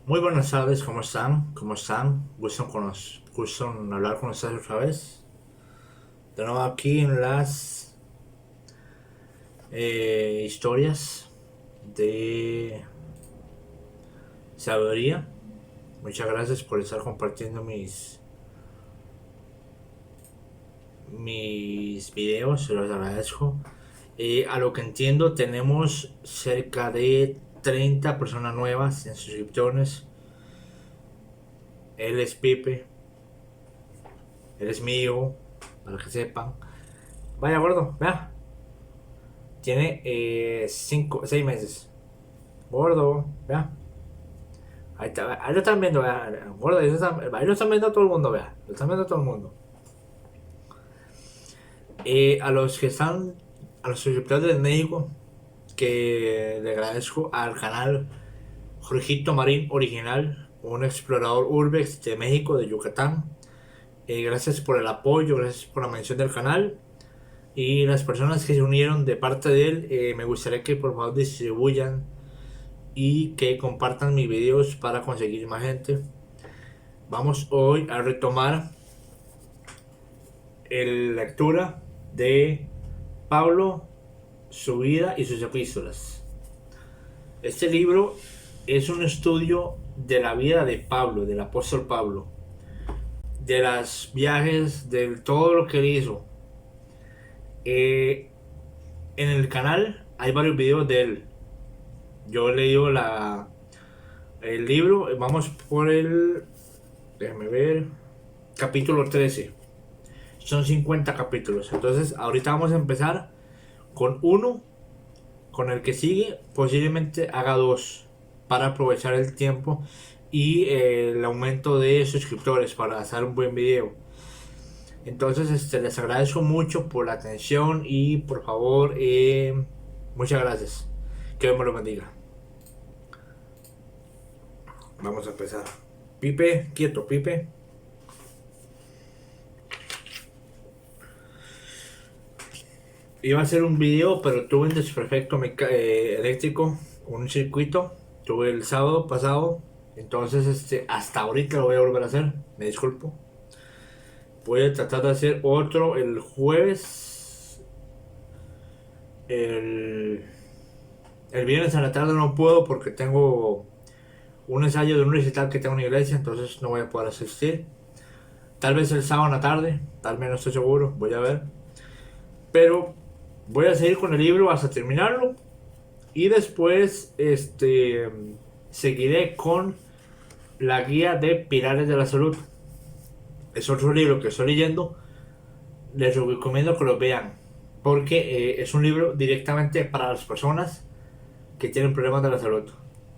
Muy buenas tardes, ¿cómo están? ¿Cómo están? ¿Gustan hablar con ustedes otra vez? De nuevo aquí en las historias de sabiduría. Muchas gracias por estar compartiendo mis videos, se los agradezco. A lo que entiendo, tenemos cerca de 30 personas nuevas en suscripciones. Él es Pipe, él es mío, para que sepan. Vaya gordo, vea. Tiene 6 meses. Gordo, vea. Ahí, está, ahí lo están viendo, vea. Gordo, ahí lo están viendo todo el mundo, vea. Lo están viendo todo el mundo. A los que están, a los suscriptores de México, que le agradezco al canal Jorgito Marín Original, un explorador urbex de México, de Yucatán. Gracias por el apoyo, gracias por la mención del canal. Y las personas que se unieron de parte de él, me gustaría que por favor distribuyan y que compartan mis videos para conseguir más gente. Vamos hoy a retomar la lectura de Pablo, su vida y sus epístolas. Este libro es un estudio de la vida de Pablo, del apóstol Pablo, de los viajes, de todo lo que él hizo. En el canal hay varios videos de él. Yo he leído el libro, vamos por déjame ver, capítulo 13. Son 50 capítulos. Entonces, ahorita vamos a empezar con uno, con el que sigue, posiblemente haga dos, para aprovechar el tiempo y el aumento de suscriptores para hacer un buen video. Entonces, les agradezco mucho por la atención y por favor, muchas gracias. Que Dios me lo bendiga. Vamos a empezar. Pipe, quieto, Pipe. Iba a hacer un video, pero tuve un desperfecto eléctrico, un circuito. Tuve el sábado pasado. Entonces, hasta ahorita lo voy a volver a hacer. Me disculpo. Voy a tratar de hacer otro el jueves. El, el viernes a la tarde no puedo porque tengo un ensayo de un recital que tengo en la iglesia. Entonces no voy a poder asistir. Tal vez el sábado en la tarde. Tal vez no estoy seguro. Voy a ver. Pero voy a seguir con el libro hasta terminarlo. Y después seguiré con la guía de Pilares de la Salud. Es otro libro que estoy leyendo. Les recomiendo que lo vean. Porque es un libro directamente para las personas que tienen problemas de la salud.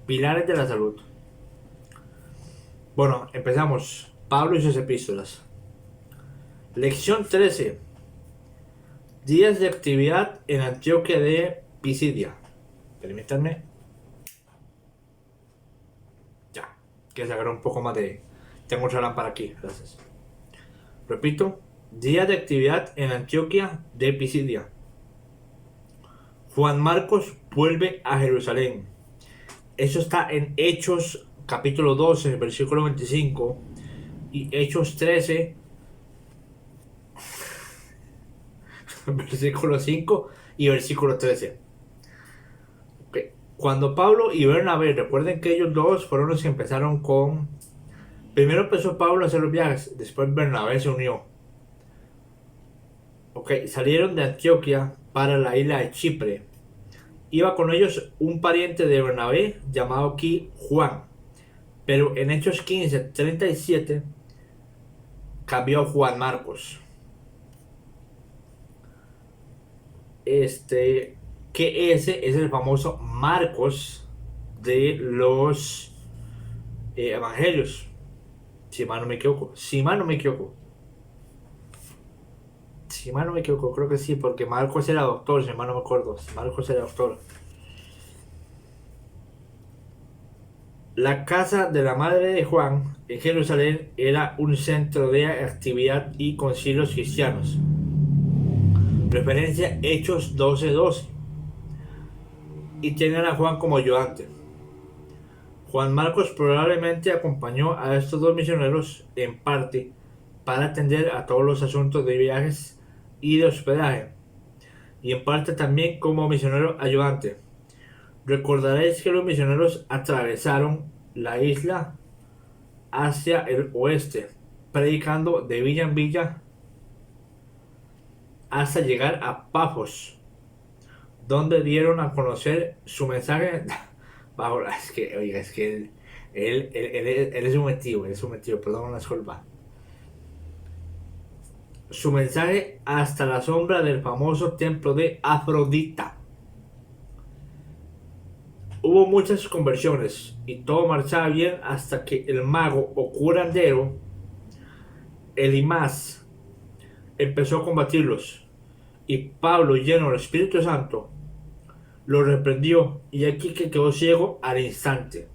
Pilares de la Salud. Bueno, empezamos. Pablo y sus epístolas. Lección 13. Días de actividad en Antioquia de Pisidia. Permítanme. Ya. Que sacar un poco más de... Tengo otra lámpara aquí. Gracias. Repito. Día de actividad en Antioquia de Pisidia. Juan Marcos vuelve a Jerusalén. Eso está en Hechos capítulo 12, versículo 25. Y Hechos 13, versículo 5 y versículo 13. Okay. Cuando Pablo y Bernabé, recuerden que ellos dos fueron los que empezaron con... Primero empezó Pablo a hacer los viajes, después Bernabé se unió. Salieron de Antioquia para la isla de Chipre. Iba con ellos un pariente de Bernabé llamado aquí Juan. Pero en Hechos 15:37 cambió a Juan Marcos. Que ese es el famoso Marcos de los evangelios. Si mal no me equivoco. Creo que sí, porque Marcos era doctor, si mal no me acuerdo. Marcos era doctor. La casa de la madre de Juan en Jerusalén era un centro de actividad y concilios cristianos. Referencia Hechos 12:12. Y tenían a Juan como ayudante. Juan Marcos probablemente acompañó a estos dos misioneros en parte para atender a todos los asuntos de viajes y de hospedaje, y en parte también como misionero ayudante. Recordaréis que los misioneros atravesaron la isla hacia el oeste, predicando de villa en villa hasta llegar a Pafos, donde dieron a conocer su mensaje. Es que, oiga, es que él es un metido, perdón la disculpa. Su mensaje hasta la sombra del famoso templo de Afrodita. Hubo muchas conversiones y todo marchaba bien hasta que el mago o curandero Elimas empezó a combatirlos, y Pablo, lleno del Espíritu Santo, lo reprendió, y aquí que quedó ciego al instante.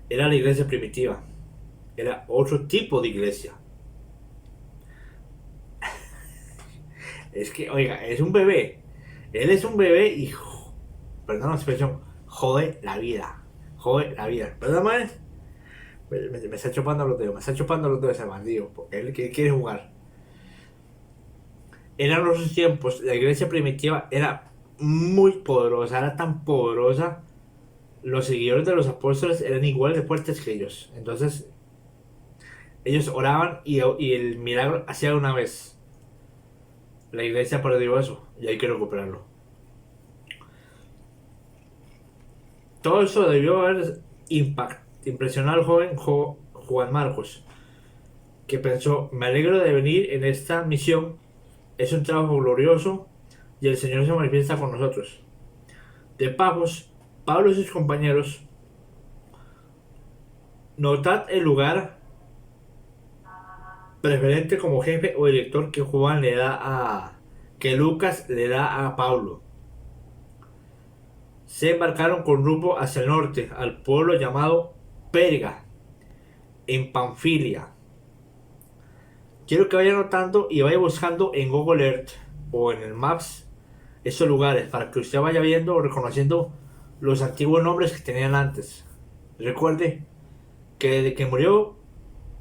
Era la iglesia primitiva, era otro tipo de iglesia. Es que, oiga, es un bebé, él es un bebé y, perdón la expresión, jode la vida, perdón, man. Me está chupando los dedos ese bandido, porque él quiere jugar. Eran los tiempos, la iglesia primitiva era muy poderosa, era tan poderosa, los seguidores de los apóstoles eran igual de fuertes que ellos. Entonces, ellos oraban y el milagro hacía una vez. La iglesia perdió eso y hay que recuperarlo. Todo eso debió haber impresionado al joven Juan Marcos, que pensó: me alegro de venir en esta misión, es un trabajo glorioso y el Señor se manifiesta con nosotros. De Pafos, Pablo y sus compañeros, notad el lugar preferente como jefe o director que Lucas le da a Pablo. Se embarcaron con rumbo hacia el norte, al pueblo llamado Perga, en Panfilia. Quiero que vaya notando y vaya buscando en Google Earth o en el Maps esos lugares, para que usted vaya viendo o reconociendo los antiguos nombres que tenían antes. Recuerde que desde que murió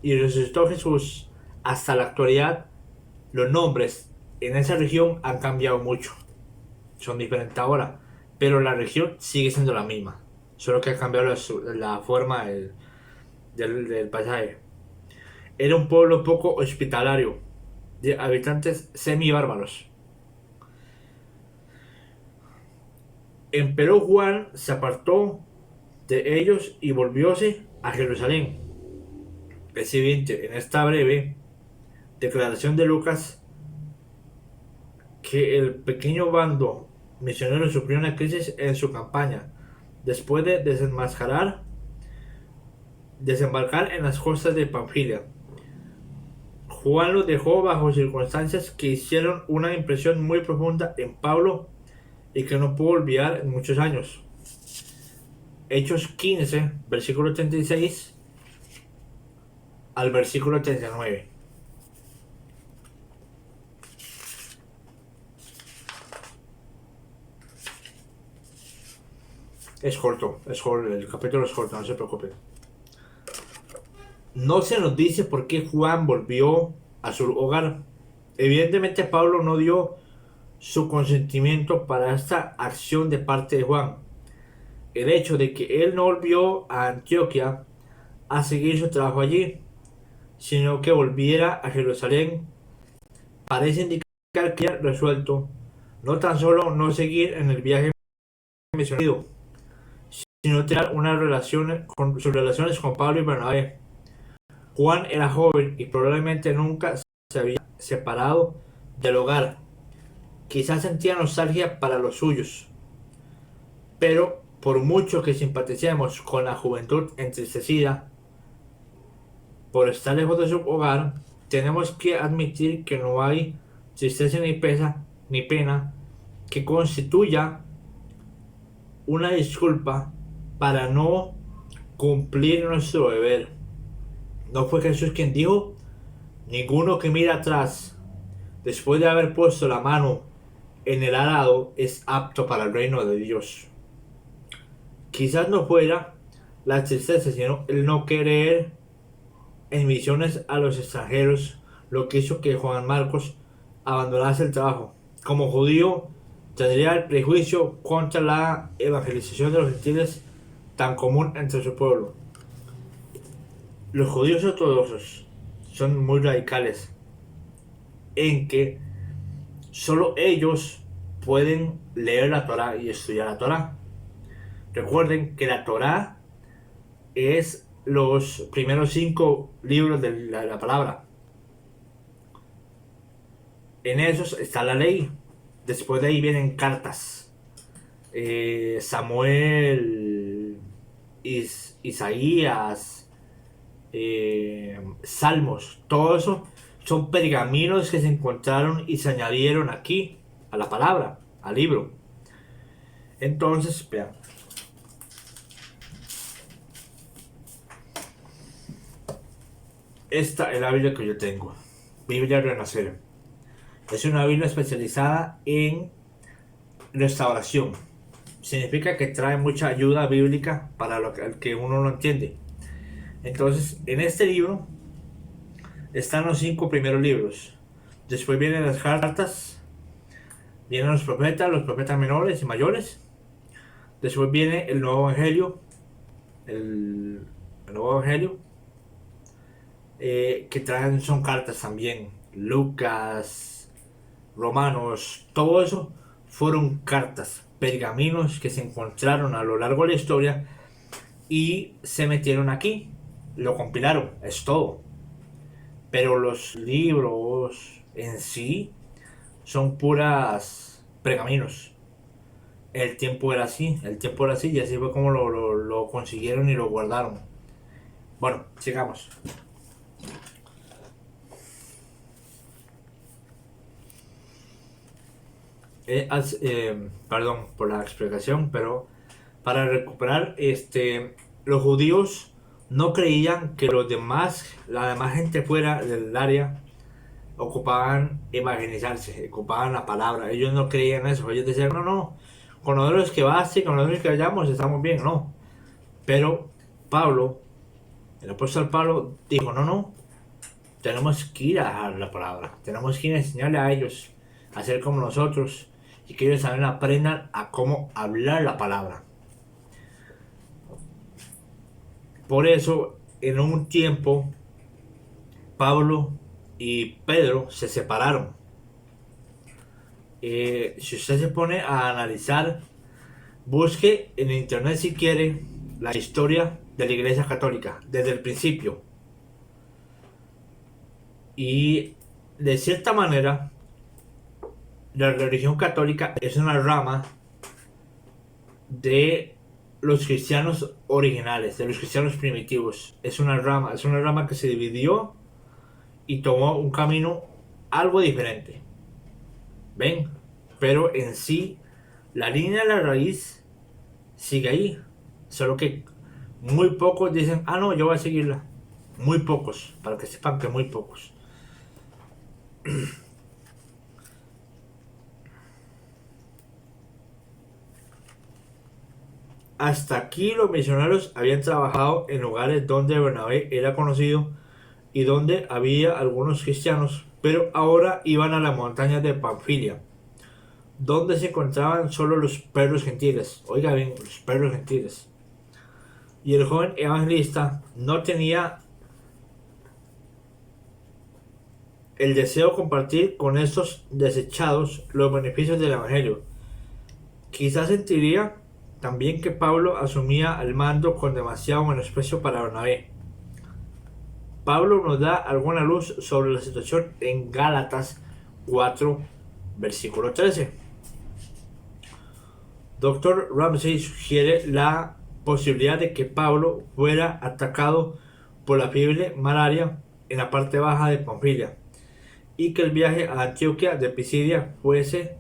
y resucitó Jesús hasta la actualidad, los nombres en esa región han cambiado mucho. Son diferentes ahora, pero la región sigue siendo la misma, solo que ha cambiado la forma del paisaje. Era un pueblo poco hospitalario, de habitantes semi-bárbaros. Empero Juan se apartó de ellos y volvióse a Jerusalén. Es evidente en esta breve declaración de Lucas que el pequeño bando misionero sufrió una crisis en su campaña después de desembarcar en las costas de Panfilia. Juan los dejó bajo circunstancias que hicieron una impresión muy profunda en Pablo y que no pudo olvidar en muchos años. Hechos 15, versículo 36 al versículo 39. Es corto, el capítulo es corto, no se preocupen. No se nos dice por qué Juan volvió a su hogar. Evidentemente Pablo no dio su consentimiento para esta acción de parte de Juan. El hecho de que él no volvió a Antioquia a seguir su trabajo allí, sino que volviera a Jerusalén, parece indicar que había resuelto no tan solo no seguir en el viaje misionero, sino tener sus relaciones con Pablo y Bernabé. Juan era joven y probablemente nunca se había separado del hogar. Quizás sentía nostalgia para los suyos, pero por mucho que simpaticemos con la juventud entristecida por estar lejos de su hogar, tenemos que admitir que no hay tristeza ni pena que constituya una disculpa para no cumplir nuestro deber. ¿No fue Jesús quien dijo: ninguno que mira atrás después de haber puesto la mano en el arado es apto para el reino de Dios? Quizás no fuera la tristeza, sino el no querer en misiones a los extranjeros, lo que hizo que Juan Marcos abandonase el trabajo. Como judío, tendría el prejuicio contra la evangelización de los gentiles tan común entre su pueblo. Los judíos ortodoxos son muy radicales en que solo ellos pueden leer la Torá y estudiar la Torá. Recuerden que la Torá es los primeros 5 libros de la palabra. En esos está la ley. Después de ahí vienen cartas. Samuel, Isaías, Salmos. Todo eso son pergaminos que se encontraron y se añadieron aquí a la palabra, al libro. Entonces, vean. Esta es la Biblia que yo tengo. Biblia Renacer. Es una Biblia especializada en restauración. Significa que trae mucha ayuda bíblica para lo que uno no entiende. Entonces, en este libro están los 5 primeros libros. Después vienen las cartas, vienen los profetas menores y mayores. Después viene el nuevo evangelio, el nuevo evangelio, que traen son cartas también. Lucas, Romanos, todo eso fueron cartas, pergaminos que se encontraron a lo largo de la historia y se metieron aquí, lo compilaron, es todo. Pero los libros en sí son puras pergaminos. El tiempo era así y así fue como lo consiguieron y lo guardaron. Bueno, sigamos. Perdón por la explicación, pero para recuperar, los judíos no creían que la demás gente fuera del área ocupaban evangelizarse, ocupaban la palabra. Ellos no creían eso. Ellos decían, no, con nosotros que basta y con nosotros que vayamos estamos bien, no. Pero Pablo, el apóstol Pablo, dijo, no, tenemos que ir a dejar la palabra, tenemos que ir a enseñarle a ellos a ser como nosotros y que ellos también aprendan a cómo hablar la palabra. Por eso, en un tiempo, Pablo y Pedro se separaron. Si usted se pone a analizar, busque en internet si quiere la historia de la Iglesia Católica desde el principio. Y de cierta manera, la religión católica es una rama de los cristianos originales, de los cristianos primitivos. Es una rama que se dividió y tomó un camino algo diferente. ¿Ven? Pero en sí, la línea de la raíz sigue ahí. Solo que muy pocos dicen, no, yo voy a seguirla. Muy pocos, para que sepan que muy pocos. Hasta aquí los misioneros habían trabajado en lugares donde Bernabé era conocido y donde había algunos cristianos, pero ahora iban a las montañas de Panfilia, donde se encontraban solo los perros gentiles. Oiga bien, los perros gentiles. Y el joven evangelista no tenía el deseo de compartir con estos desechados los beneficios del evangelio. Quizás sentiría también que Pablo asumía el mando con demasiado menosprecio para Bernabé. Pablo nos da alguna luz sobre la situación en Gálatas 4, versículo 13. Dr. Ramsey sugiere la posibilidad de que Pablo fuera atacado por la fiebre malaria en la parte baja de Panfilia y que el viaje a Antioquía de Pisidia fuese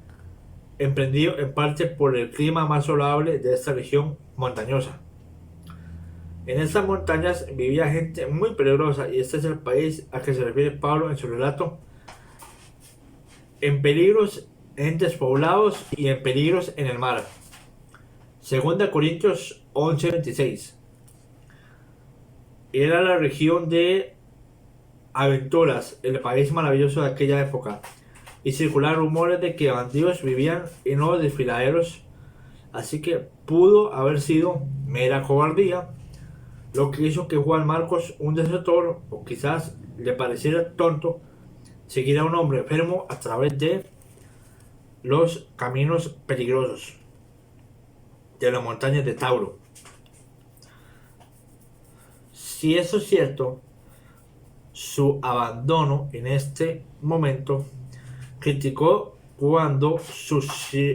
emprendido en parte por el clima más solable de esta región montañosa. En estas montañas vivía gente muy peligrosa y este es el país a que se refiere Pablo en su relato. En peligros en despoblados y en peligros en el mar. Segunda Corintios 11:26. Era la región de aventuras, el país maravilloso de aquella época, y circulaban rumores de que bandidos vivían en los desfiladeros, así que pudo haber sido mera cobardía lo que hizo que Juan Marcos, un desertor, o quizás le pareciera tonto, siguiera a un hombre enfermo a través de los caminos peligrosos de las montañas de Tauro. Si eso es cierto, su abandono en este momento criticó cuando sus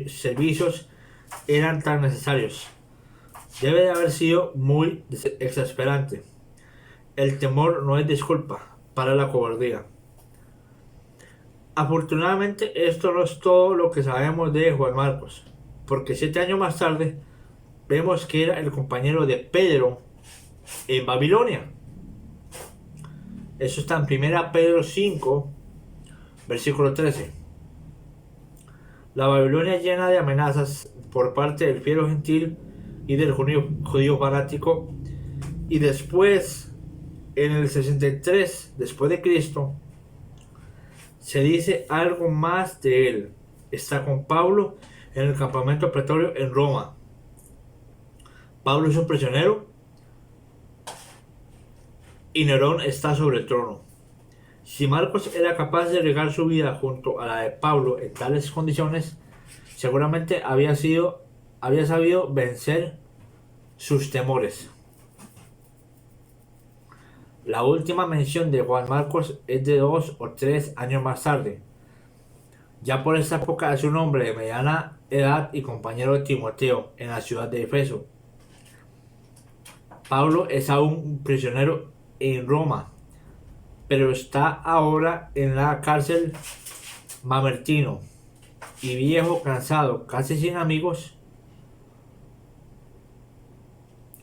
servicios eran tan necesarios. Debe de haber sido muy exasperante. El temor no es disculpa para la cobardía. Afortunadamente esto no es todo lo que sabemos de Juan Marcos, porque 7 años más tarde vemos que era el compañero de Pedro en Babilonia. Eso está en 1 Pedro 5, versículo 13. La Babilonia llena de amenazas por parte del fiero gentil y del judío fanático, y después, en el 63 después de Cristo, se dice algo más de él. Está con Pablo en el campamento pretorio en Roma. Pablo es un prisionero y Nerón está sobre el trono. Si Marcos era capaz de arriesgar su vida junto a la de Pablo en tales condiciones, seguramente había sabido vencer sus temores. La última mención de Juan Marcos es de 2 o 3 años más tarde. Ya por esta época es un hombre de mediana edad y compañero de Timoteo en la ciudad de Efeso. Pablo es aún un prisionero en Roma, pero está ahora en la cárcel Mamertino, y viejo, cansado, casi sin amigos,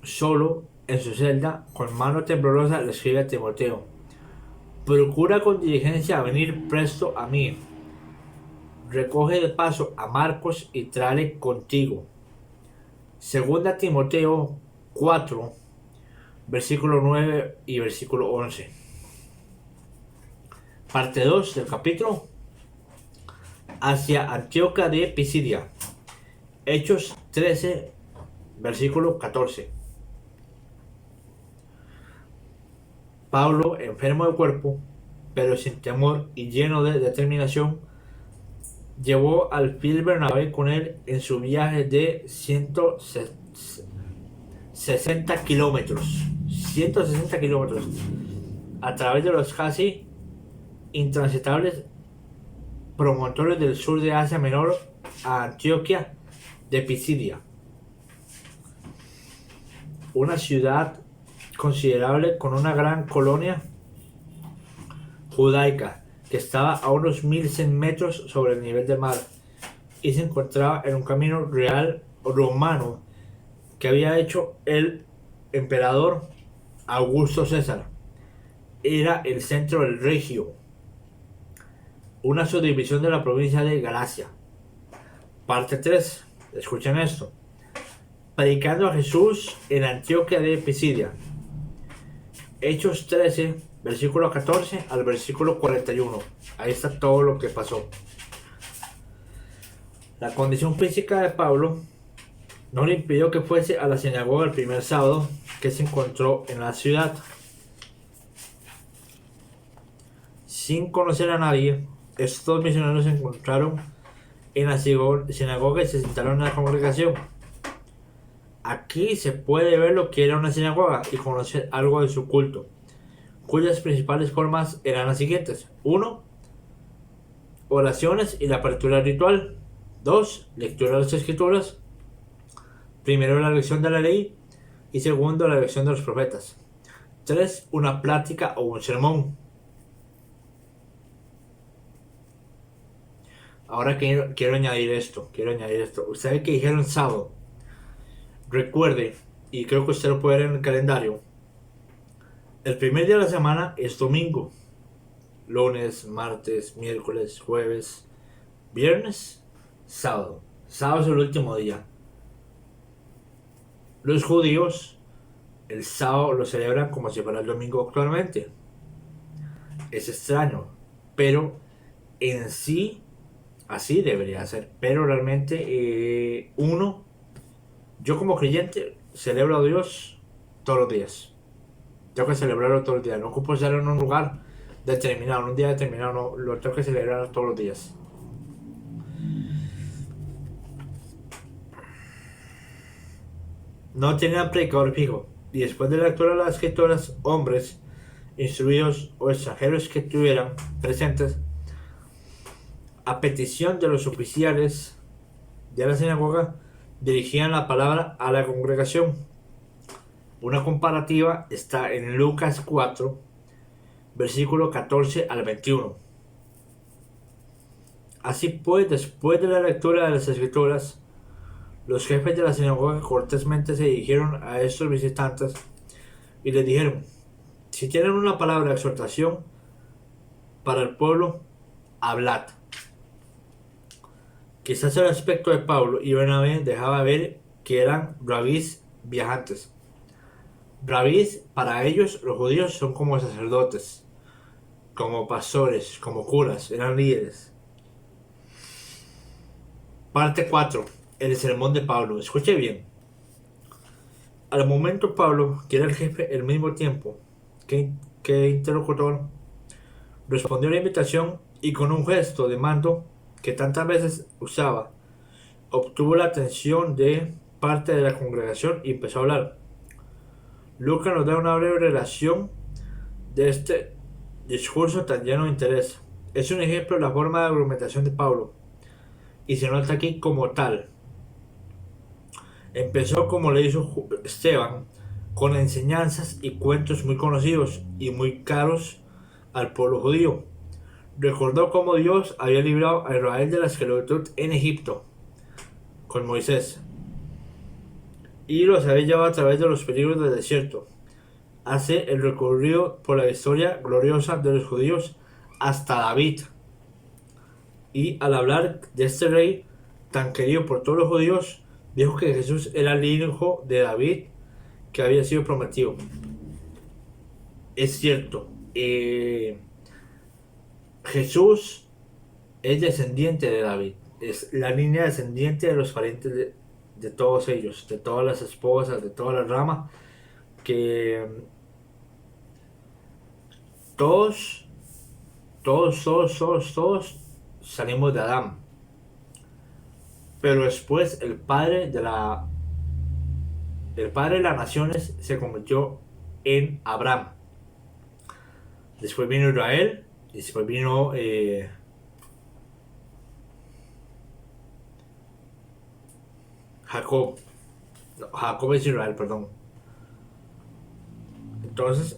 solo en su celda, con mano temblorosa, le escribe a Timoteo: procura con diligencia venir presto a mí. Recoge de paso a Marcos y tráele contigo. Segunda Timoteo 4, versículo 9 y versículo 11. Parte 2 del capítulo. Hacia Antioquía de Pisidia. Hechos 13, versículo 14. Pablo, enfermo de cuerpo, pero sin temor y lleno de determinación, llevó al fiel Bernabé con él en su viaje de 160 kilómetros. 160 kilómetros a través de los casi intransitables promontorios del sur de Asia Menor a Antioquía de Pisidia, una ciudad considerable con una gran colonia judaica que estaba a unos 1100 metros sobre el nivel del mar y se encontraba en un camino real romano que había hecho el emperador Augusto César. Era el centro del Regio, una subdivisión de la provincia de Galacia. Parte 3. Escuchen esto. Predicando a Jesús en Antioquía de Pisidia. Hechos 13, versículo 14 al versículo 41. Ahí está todo lo que pasó. La condición física de Pablo no le impidió que fuese a la sinagoga el primer sábado que se encontró en la ciudad. Sin conocer a nadie, estos misioneros se encontraron en la sinagoga y se sentaron en la congregación. Aquí se puede ver lo que era una sinagoga y conocer algo de su culto, cuyas principales formas eran las siguientes: 1. Oraciones y la apertura ritual. 2. Lectura de las escrituras. Primero, la lección de la ley, y segundo, la lección de los profetas. 3. Una plática o un sermón. Ahora quiero añadir esto. Ustedes que dijeron sábado, recuerde, y creo que usted lo puede ver en el calendario, el primer día de la semana es domingo. Lunes, martes, miércoles, jueves, viernes, sábado. Sábado es el último día. Los judíos el sábado lo celebran como si fuera el domingo actualmente. Es extraño, pero en sí así debería ser. Pero realmente yo como creyente celebro a Dios todos los días. Tengo que celebrarlo todos los días. No ocupo estar en un lugar determinado, en un día determinado, no, lo tengo que celebrar todos los días. No tenían predicador fijo, y después de la lectura de las escrituras, hombres instruidos o extranjeros que estuvieran presentes, a petición de los oficiales de la sinagoga, dirigían la palabra a la congregación. Una comparativa está en Lucas 4, versículo 14 al 21. Así pues, después de la lectura de las escrituras, los jefes de la sinagoga cortésmente se dirigieron a estos visitantes y les dijeron: si tienen una palabra de exhortación para el pueblo, hablad. Quizás el aspecto de Pablo y Bernabé dejaba ver que eran rabís viajantes. Rabís, para ellos, los judíos, son como sacerdotes, como pastores, como curas, eran líderes. Parte 4. El sermón de Pablo. Escuche bien. Al momento Pablo, que era el jefe al mismo tiempo que interlocutor, respondió a la invitación y con un gesto de mando que tantas veces usaba, obtuvo la atención de parte de la congregación y empezó a hablar. Lucas nos da una breve relación de este discurso tan lleno de interés. Es un ejemplo de la forma de argumentación de Pablo y se nota aquí como tal. Empezó como le hizo Esteban, con enseñanzas y cuentos muy conocidos y muy caros al pueblo judío. Recordó cómo Dios había librado a Israel de la esclavitud en Egipto con Moisés y los había llevado a través de los peligros del desierto. Hace el recorrido por la historia gloriosa de los judíos hasta David. Y al hablar de este rey tan querido por todos los judíos, dijo que Jesús era el hijo de David que había sido prometido. Es cierto, Jesús es descendiente de David, es la línea descendiente de los parientes de todos ellos, de todas las esposas, de toda la rama, que todos, todos salimos de Adán. Pero después el padre de las naciones se convirtió en Abraham. Después vino Israel, y después vino Jacob. No, Jacob es Israel, perdón. Entonces,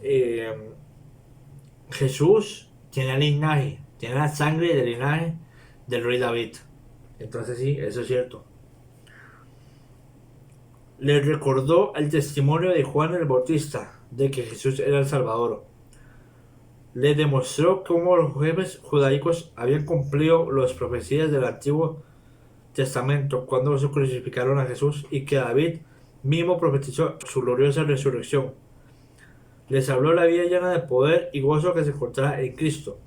Jesús tiene el linaje, tiene la sangre del linaje del rey David. Entonces sí, eso es cierto. Le recordó el testimonio de Juan el Bautista de que Jesús era el Salvador. Le demostró cómo los jefes judaicos habían cumplido las profecías del Antiguo Testamento cuando se crucificaron a Jesús y que David mismo profetizó su gloriosa resurrección. Les habló la vida llena de poder y gozo que se encontraba en Cristo,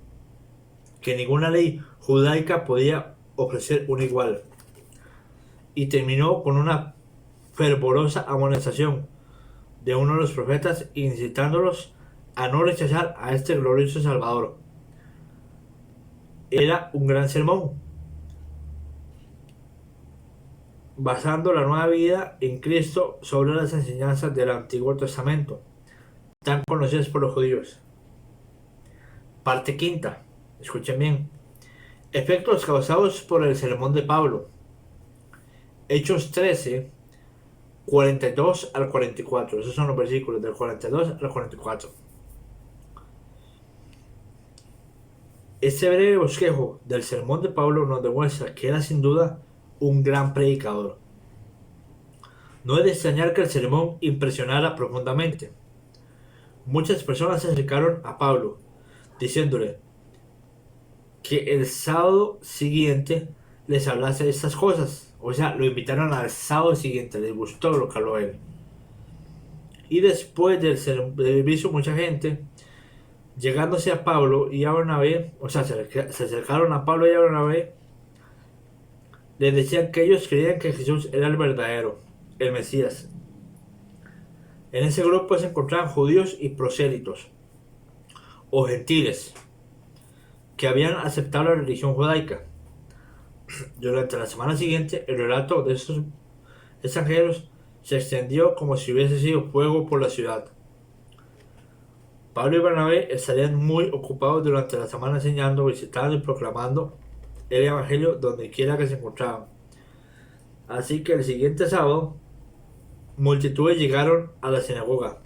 que ninguna ley judaica podía ofrecer un igual. Y terminó con una fervorosa amonestación de uno de los profetas incitándolos a no rechazar a este glorioso Salvador. Era un gran sermón, basando la nueva vida en Cristo sobre las enseñanzas del Antiguo Testamento, tan conocidas por los judíos. Parte quinta. Escuchen bien. Efectos causados por el sermón de Pablo. Hechos 13, 42 al 44. Esos son los versículos del 42 al 44. Este breve bosquejo del sermón de Pablo nos demuestra que era sin duda un gran predicador. No es de extrañar que el sermón impresionara profundamente. Muchas personas se acercaron a Pablo diciéndole que el sábado siguiente les hablase de estas cosas. O sea, lo invitaron al sábado siguiente, les gustó lo que habló él. Y después del servicio, mucha gente, llegándose a Pablo y a Bernabé, o sea, se acercaron a Pablo y a Bernabé, les decían que ellos creían que Jesús era el verdadero, el Mesías. En ese grupo se encontraban judíos y prosélitos, o gentiles, que habían aceptado la religión judaica. Durante la semana siguiente, el relato de estos extranjeros se extendió como si hubiese sido fuego por la ciudad. Pablo y Bernabé estarían muy ocupados durante la semana enseñando, visitando y proclamando el Evangelio donde quiera que se encontraban. Así que el siguiente sábado, multitudes llegaron a la sinagoga,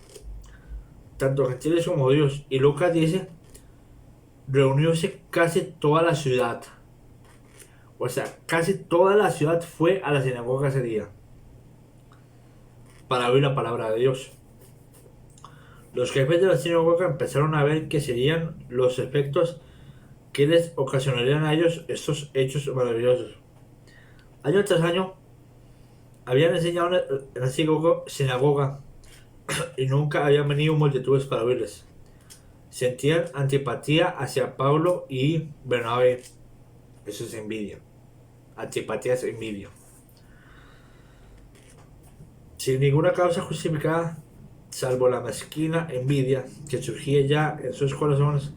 tanto gentiles como judíos, y Lucas dice, reunióse casi toda la ciudad. O sea, casi toda la ciudad fue a la sinagoga ese día para oír la palabra de Dios. Los jefes de la sinagoga empezaron a ver que serían los efectos que les ocasionarían a ellos estos hechos maravillosos. Año tras año habían enseñado en la sinagoga y nunca habían venido multitudes para oírles. Sentían antipatía hacia Pablo y Bernabé. Eso es envidia. Antipatía es envidia. Sin ninguna causa justificada, salvo la mezquina envidia que surgía ya en sus corazones,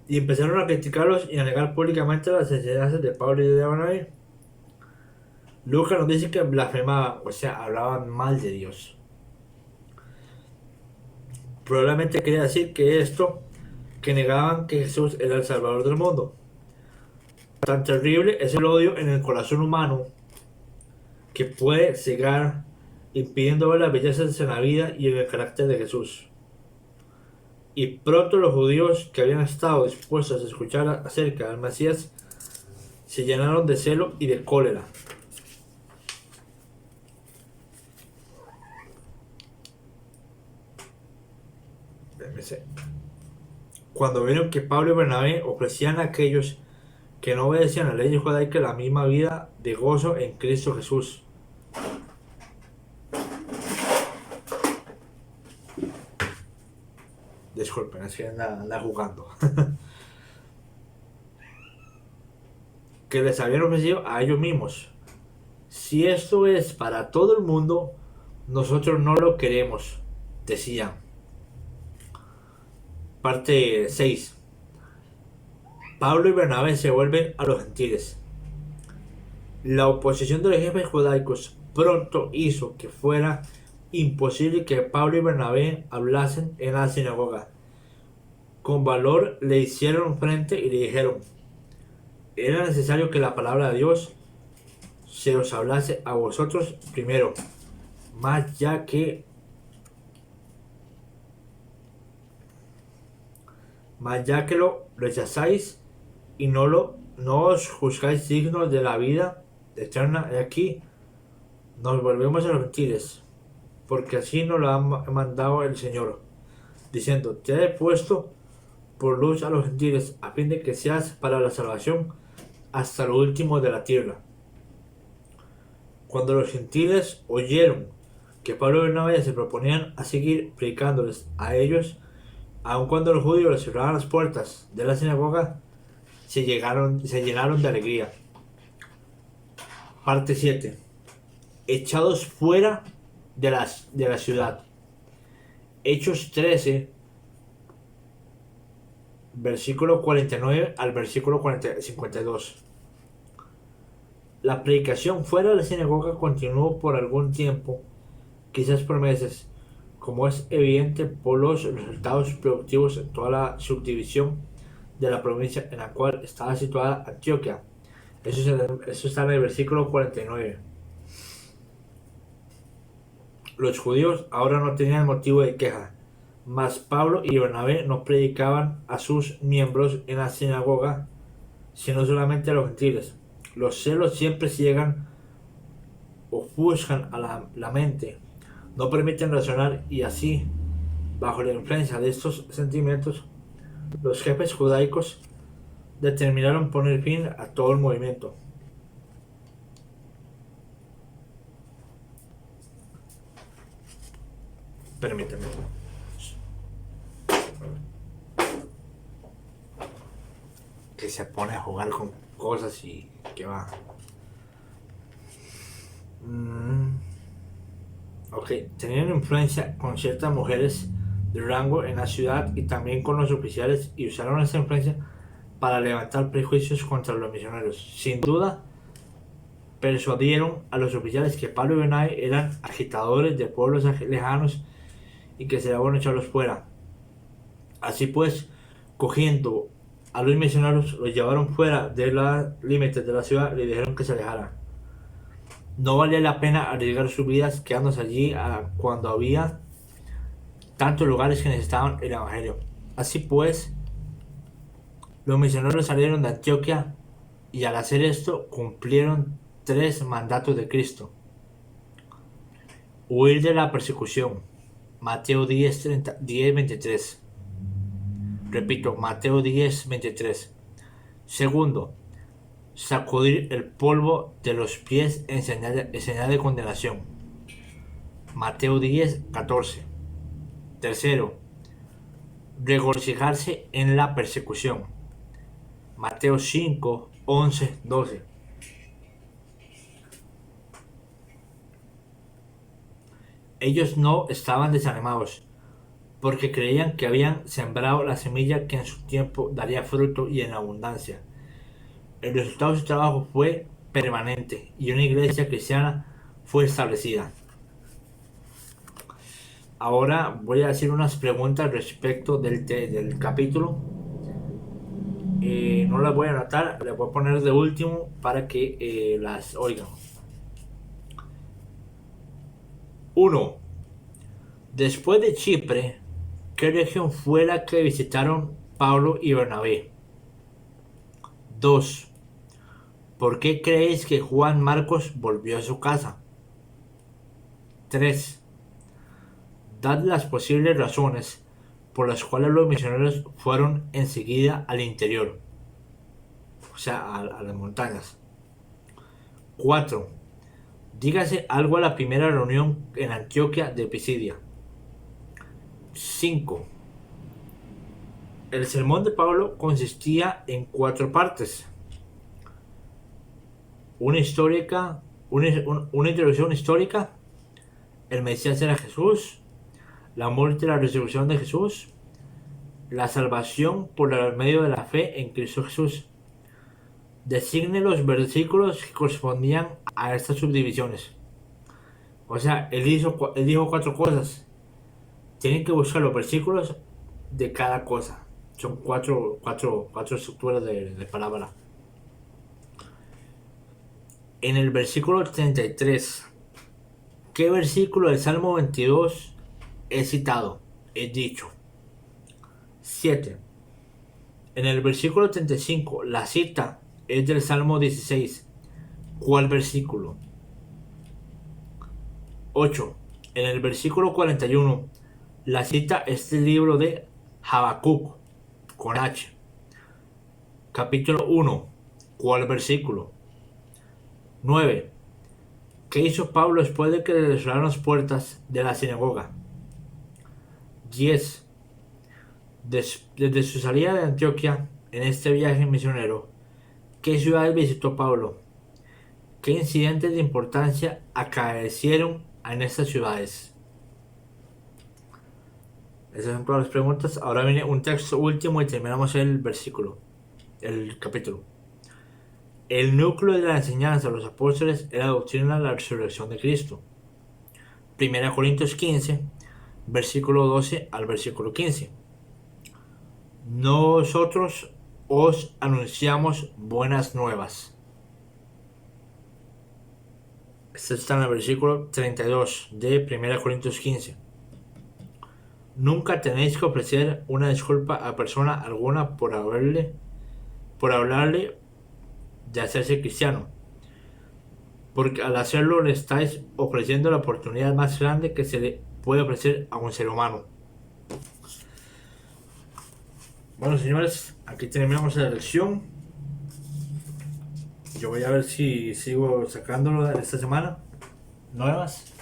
y empezaron a criticarlos y a negar públicamente las enseñanzas de Pablo y de Bernabé. Lucas nos dice que blasfemaban, o sea, hablaban mal de Dios. Probablemente quería decir que esto, que negaban que Jesús era el Salvador del mundo. Tan terrible es el odio en el corazón humano que puede cegar, impidiendo ver las bellezas en la vida y en el carácter de Jesús. Y pronto los judíos que habían estado dispuestos a escuchar acerca del Mesías se llenaron de celo y de cólera. Cuando vieron que Pablo y Bernabé ofrecían a aquellos que no obedecían a la ley judaica la misma vida de gozo en Cristo Jesús. Disculpen, es que anda jugando. Que les habían ofrecido a ellos mismos. Si esto es para todo el mundo, nosotros no lo queremos, decían. Parte 6. Pablo y Bernabé se vuelven a los gentiles. La oposición de los jefes judaicos pronto hizo que fuera imposible que Pablo y Bernabé hablasen en la sinagoga. Con valor le hicieron frente y le dijeron, era necesario que la palabra de Dios se os hablase a vosotros primero, más ya que lo rechazáis y no os juzgáis dignos de la vida eterna. Y aquí nos volvemos a los gentiles, porque así nos lo ha mandado el Señor, diciendo, te he puesto por luz a los gentiles, a fin de que seas para la salvación hasta lo último de la tierra. Cuando los gentiles oyeron que Pablo y Bernabé se proponían a seguir predicándoles a ellos, aun cuando los judíos les cerraban las puertas de la sinagoga, se llenaron de alegría. Parte 7. Echados fuera de la ciudad. Hechos 13, versículo 49 al versículo 52. La predicación fuera de la sinagoga continuó por algún tiempo, quizás por meses, como es evidente por los resultados productivos en toda la subdivisión de la provincia en la cual estaba situada Antioquia. Eso está en el versículo 49. Los judíos ahora no tenían motivo de queja, mas Pablo y Bernabé no predicaban a sus miembros en la sinagoga, sino solamente a los gentiles. Los celos siempre ciegan, ofuscan a la mente, no permiten razonar, y así, bajo la influencia de estos sentimientos, los jefes judaicos determinaron poner fin a todo el movimiento. Permíteme. Que se pone a jugar con cosas y que va. Ok, tenían influencia con ciertas mujeres de rango en la ciudad y también con los oficiales, y usaron esa influencia para levantar prejuicios contra los misioneros. Sin duda, persuadieron a los oficiales que Pablo y Bernabé eran agitadores de pueblos lejanos y que sería bueno echarlos fuera. Así pues, cogiendo a los misioneros, los llevaron fuera de los límites de la ciudad y le dijeron que se alejaran. No valía la pena arriesgar sus vidas quedándose allí cuando había tantos lugares que necesitaban el evangelio. Así pues, los misioneros salieron de Antioquia y al hacer esto cumplieron 3 mandatos de Cristo. Huir de la persecución. Mateo 10:23. Repito, Mateo 10:23. Segundo, sacudir el polvo de los pies en señal de condenación. Mateo 10:14. Tercero, regocijarse en la persecución. Mateo 5:11-12. Ellos no estaban desanimados, porque creían que habían sembrado la semilla que en su tiempo daría fruto y en abundancia. El resultado de su trabajo fue permanente y una iglesia cristiana fue establecida. Ahora voy a hacer unas preguntas respecto del capítulo. No las voy a anotar, las voy a poner de último para que las oigan. 1. Después de Chipre, ¿qué región fue la que visitaron Pablo y Bernabé? 2. ¿Por qué creéis que Juan Marcos volvió a su casa? 3. Dad las posibles razones por las cuales los misioneros fueron enseguida al interior, o sea, a las montañas. 4. Dígase algo a la primera reunión en Antioquia de Pisidia. 5. El sermón de Pablo consistía en 4 partes. Una introducción histórica, el Mesías era Jesús, la muerte y la resurrección de Jesús, la salvación por el medio de la fe en Cristo Jesús. Designe los versículos que correspondían a estas subdivisiones. O sea, él dijo 4 cosas. Tienen que buscar los versículos de cada cosa. Son cuatro estructuras de palabra. En el versículo 33, ¿qué versículo del Salmo 22 es citado? Es dicho. 7. En el versículo 35, la cita es del Salmo 16. ¿Cuál versículo? 8. En el versículo 41, la cita es del libro de Habacuc, con H. Capítulo 1. ¿Cuál versículo? 9. ¿Qué hizo Pablo después de que le cerraron las puertas de la sinagoga? 10. Desde su salida de Antioquia en este viaje misionero, ¿qué ciudades visitó Pablo? ¿Qué incidentes de importancia acaecieron en estas ciudades? Esas son todas las preguntas. Ahora viene un texto último y terminamos el capítulo. El núcleo de la enseñanza de los apóstoles era la doctrina de la resurrección de Cristo. 1 Corintios 15, versículo 12 al versículo 15. Nosotros os anunciamos buenas nuevas. Esto está en el versículo 32 de 1 Corintios 15. Nunca tenéis que ofrecer una disculpa a persona alguna por hablarle de hacerse cristiano, porque al hacerlo le estáis ofreciendo la oportunidad más grande que se le puede ofrecer a un ser humano. Bueno, señores, aquí terminamos la lección. Yo voy a ver si sigo sacándolo esta semana nuevas.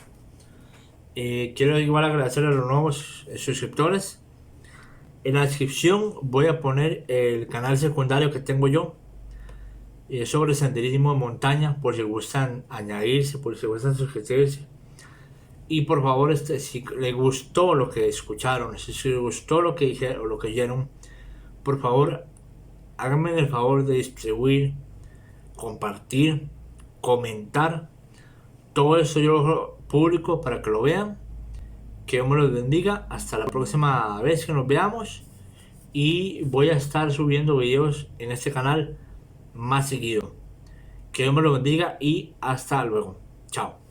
Quiero igual agradecer a los nuevos suscriptores. En la descripción voy a poner el canal secundario que tengo yo sobre senderismo en montaña, por si gustan añadirse, por si gustan suscribirse. Y por favor, si les gustó lo que escucharon, si les gustó lo que dijeron o lo que oyeron, por favor, háganme el favor de distribuir, compartir, comentar. Todo eso yo lo publico para que lo vean. Que Dios me los bendiga. Hasta la próxima vez que nos veamos. Y voy a estar subiendo videos en este canal más seguido. Que Dios me lo bendiga y hasta luego. Chao.